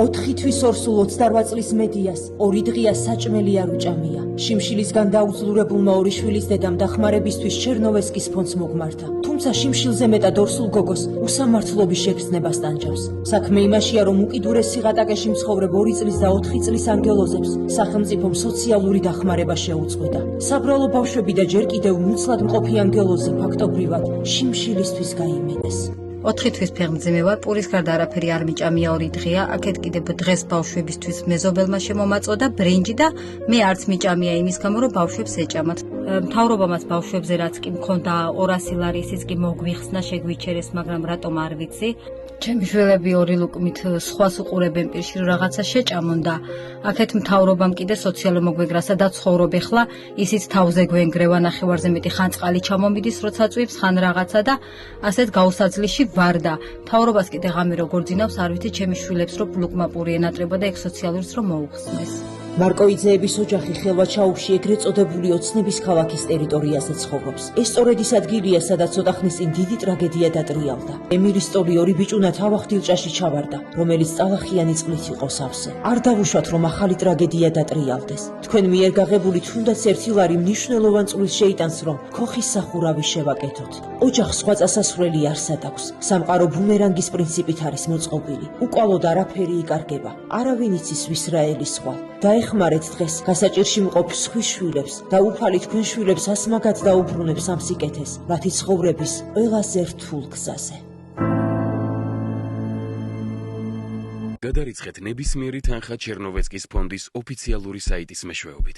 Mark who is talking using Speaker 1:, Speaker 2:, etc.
Speaker 1: 4 თვის ორსულ 28 წლის მედიას 2 დღეა საჭმელი არ უჭამია. შიმშილისგან დაუძლურებულმა ორი შვილის დედამ დახმარებისთვის ჩერნოვესკის ფონდს მოგმართა. თუმცა შიმშილზე მეტად ორსულ გოგოს უსამართლობის შეგრძნებას ტანჯავს. საქმე იმაშია, რომ უკიდურეს სიღატაკეში მცხოვრებ 2 წლის და 4 წლის ანგელოზებს სახელმწიფომ სოციალური დახმარება შეუწყვეტა. საბრალო ბავშვები და ჯერ კიდევ მუცლად მყოფი ანგელოზი ფაქტობრივად შიმშილისთვის გაიმენეს.
Speaker 2: 4 თვის ფეხმძიმე ვარ, პურის გარდა არაფერი არ მიჭამია 2 დღეა, აქეთ კიდევ დღეს ბავშვებისთვის მეზობელმა შემომაწოდა ბრინჯი და მე არც მიჭამია იმის გამო, რომ ბავშვებს ეჭამათ. მთავრობამაც ბავშვებზე რაც კი მქონდა 200 ლარი ისიც კი მოგვიხსნა, შეგვიჩერეს, მაგრამ რატომ არ ვიცი. ჩემი შვილები 2 ლუკმით სხვას უყურებენ პირში, რომ რაღაცა შეჭამონ და აქეთ მთავრობამ კიდე სოციალურ მოგვეგრასა და ცხოვრობ ეხლა, ისიც თავზე გვენგრევა ნახევარზე მეტი ხან წყალი ჩამომიდის, როცა წვიფს, ხან რაღაცა და ასეთ გაუსაძლისში ვარ და მთავრობას კიდე ღამე როგორ ძინავს, არ ვიცი ჩემი შვილებს რომ ლუკმა პური ენატრება და ეგ სოციალურს რომ მოუხსნეს.
Speaker 1: მარკოიძეების ოჯახი ხელვაჩაუში ეგრეთ წოდებული ოცნების ქალაქის ტერიტორიაზე ცხოვრობს. ეს სწორედ ის ადგილია, სადაც ცოტა ხნის წინ დიდი ტრაგედია დატრიალდა. ემილის ტოლი 2 ბიჭუნა თავახდილჭაში ჩავარდა, რომელიც წალახიანი წყლით იყო სავსე. არ დავუშვათ, რომ ახალი ტრაგედია დატრიალდეს. თქვენ მიერ გაღებული თუნდაც 1 ლარი მნიშვნელოვან წყვილს შეიტანს, რომ ქოხის სახურავი შევაკეთოთ. ოჯახს სხვა წასასვლელი არსად აქვს. სამყარო ბუმერანგის პრინციპით არის მოწყობილი. უკვალოდ არაფერი იკარგება. არავინ იცის ვის რა ელისხვალ. დაეხმარეთ დღეს გასაჭირში მყოფ სხვის შვილებს და უფალი თქვენ შვილებს ასმაგად დაუბრუნებს ამ სიკეთეს, მათი ცხოვრების ყველაზე რთულ გზაზე.
Speaker 3: გადარიცხეთ ნებისმიერი თანხა ჩერნოვეცკის ფონდის ოფიციალური საიტის მეშვეობით.